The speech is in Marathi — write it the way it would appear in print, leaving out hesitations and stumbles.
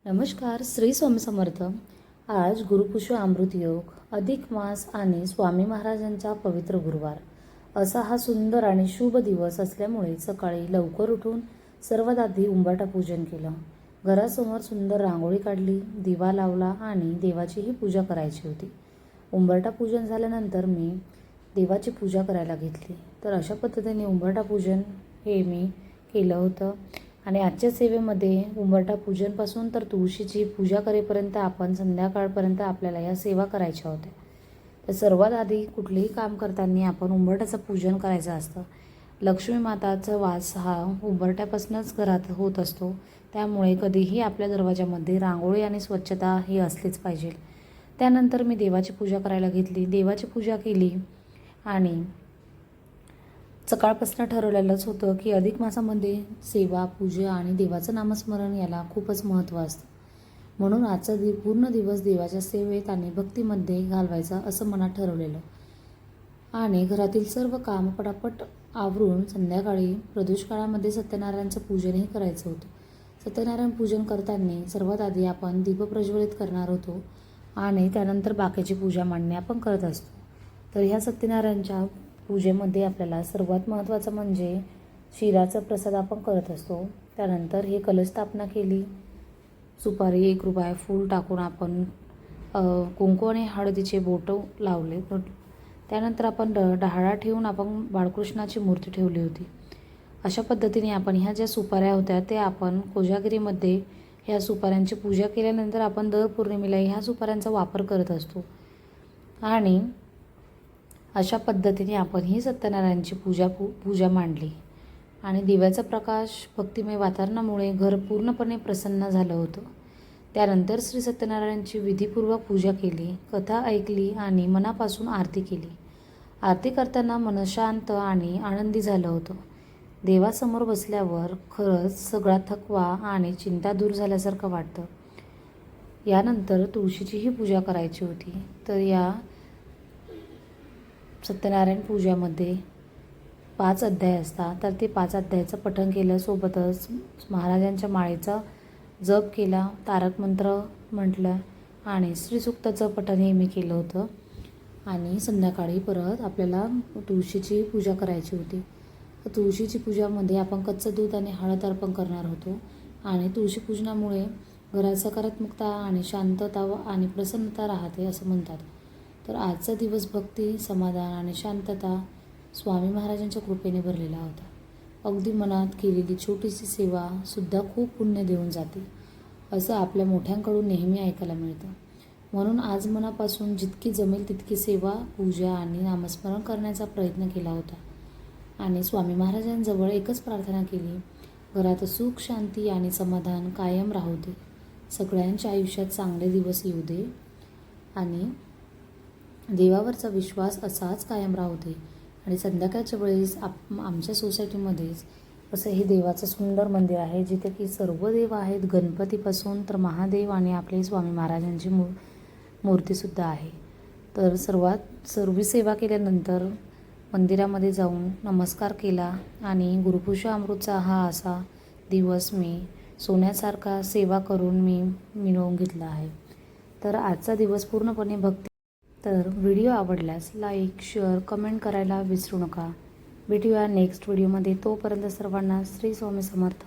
नमस्कार. श्री स्वामी समर्थ. आज गुरुपुष्य अमृत योग, अधिक मास आणि स्वामी महाराजांचा पवित्र गुरुवार असा हा सुंदर आणि शुभ दिवस असल्यामुळे सकाळी लवकर उठून सर्वात आधी उंबरठा पूजन केलं. घरासमोर सुंदर रांगोळी काढली, दिवा लावला आणि देवाचीही पूजा करायची होती. उंबरठा पूजन झाल्यानंतर मी देवाची पूजा करायला घेतली. तर अशा पद्धतीने उंबरठा पूजन हे मी केलं होतं. आणि आजच्या सेवेमध्ये उंबरठा पूजनपासून तर तुळशीची पूजा करेपर्यंत आपण संध्याकाळपर्यंत आपल्याला या सेवा करायच्या होत्या. तर सर्वात आधी कुठलेही काम करताना आपण उंबरठ्याचं पूजन करायचं असतं. लक्ष्मी माताचा वास हा उंबरठ्यापासूनच घरात होत असतो. त्यामुळे कधीही आपल्या दरवाजामध्ये रांगोळी आणि स्वच्छता ही असलीच पाहिजे. त्यानंतर मी देवाची पूजा करायला घेतली. देवाची पूजा केली आणि सकाळपासून ठरवलेलंच होतं की अधिक मासामध्ये सेवा, पूजा आणि देवाचं नामस्मरण याला खूपच महत्त्व असतं. म्हणून आजचा पूर्ण दिवस देवाच्या सेवेत आणि भक्तीमध्ये घालवायचा असं मनात ठरवलेलं. आणि घरातील सर्व काम पटापट आवरून संध्याकाळी प्रदोष काळामध्ये सत्यनारायणचं पूजनही करायचं होतं. सत्यनारायण पूजन करताना सर्वात आधी आपण दीप प्रज्वलित करणार होतो आणि त्यानंतर बाकीची पूजा मांडणी आपण करत असतो. तर ह्या सत्यनारायणच्या पूजेमध्ये आपल्याला सर्वात महत्त्वाचं म्हणजे शिराचा प्रसाद आपण करत असतो. त्यानंतर हे कलश स्थापना केली. सुपारी, 1 रुपया, फूल टाकून आपण कुंकू आणि हळदीचे बोटं लावले. त्यानंतर आपण डहाळा ठेवून आपण बाळकृष्णाची मूर्ती ठेवली होती. अशा पद्धतीने आपण ह्या ज्या सुपाऱ्या होत्या ते आपण कोजागिरीमध्ये ह्या सुपाऱ्यांची पूजा केल्यानंतर आपण दर पौर्णिमेला ह्या सुपाऱ्यांचा वापर करत असतो. आणि अशा पद्धतीने आपण ही सत्यनारायणची पूजा मांडली. आणि दिव्याचा प्रकाश, भक्तिमय वातावरणामुळे घर पूर्णपणे प्रसन्न झालं होतं. त्यानंतर श्री सत्यनारायणची विधीपूर्वक पूजा केली, कथा ऐकली आणि मनापासून आरती केली. आरती करताना मन शांत आणि आनंदी झालं होतं. देवासमोर बसल्यावर खरंच सगळा थकवा आणि चिंता दूर झाल्यासारखं वाटतं. यानंतर तुळशीचीही पूजा करायची होती. तर या सत्यनारायण पूजामध्ये 5 अध्याय असतात. तर ते 5 अध्यायाचं पठण केलं. सोबतच महाराजांच्या माळेचा जप केला, तारक मंत्र म्हटलं आणि श्रीसूक्ताचं पठण हे मी केलं होतं. आणि संध्याकाळी परत आपल्याला तुळशीची पूजा करायची होती. तुळशीची पूजामध्ये आपण कच्चं दूध आणि हळद अर्पण करणार होतो. आणि तुळशी पूजनामुळे घरात सकारात्मकता आणि शांतता आणि प्रसन्नता राहते असं म्हणतात. तर आजचा दिवस भक्ती, समाधान आणि शांतता स्वामी महाराजांच्या कृपेने भरलेला होता. अगदी मनात केलेली छोटीशी सेवा सुद्धा खूप पुण्य देऊन जाते असं आपल्या मोठ्यांकडून नेहमी ऐकायला मिळतं. म्हणून आज मनापासून जितकी जमेल तितकी सेवा, पूजा आणि नामस्मरण करण्याचा प्रयत्न केला होता. आणि स्वामी महाराजांजवळ एकच प्रार्थना केली, घरात सुख, शांती आणि समाधान कायम राहू दे. सगळ्यांच्या आयुष्यात चांगले दिवस येऊ दे आणि देवावरचा विश्वास असाच कायम राहू दे. आणि संध्याकाळच्या वेळेस आमच्या सोसायटीमध्येच असं हे देवाचं सुंदर मंदिर आहे, जिथे की सर्व देव आहेत, गणपतीपासून तर महादेव आणि आपले स्वामी महाराजांची मूर्तीसुद्धा आहे. तर सर्व सेवा केल्यानंतर मंदिरामध्ये जाऊन नमस्कार केला आणि गुरुपुष्य अमृतचा हा असा दिवस मी सोन्यासारखा सेवा करून मी मिळवून घेतला आहे. तर आजचा दिवस पूर्णपणे भक्ती. तर व्हिडिओ आवडल्यास लाईक, शेअर, कमेंट करायला विसरू नका. भेटूया नेक्स्ट व्हिडिओमध्ये. तोपर्यंत सर्वांना श्री स्वामी समर्थ.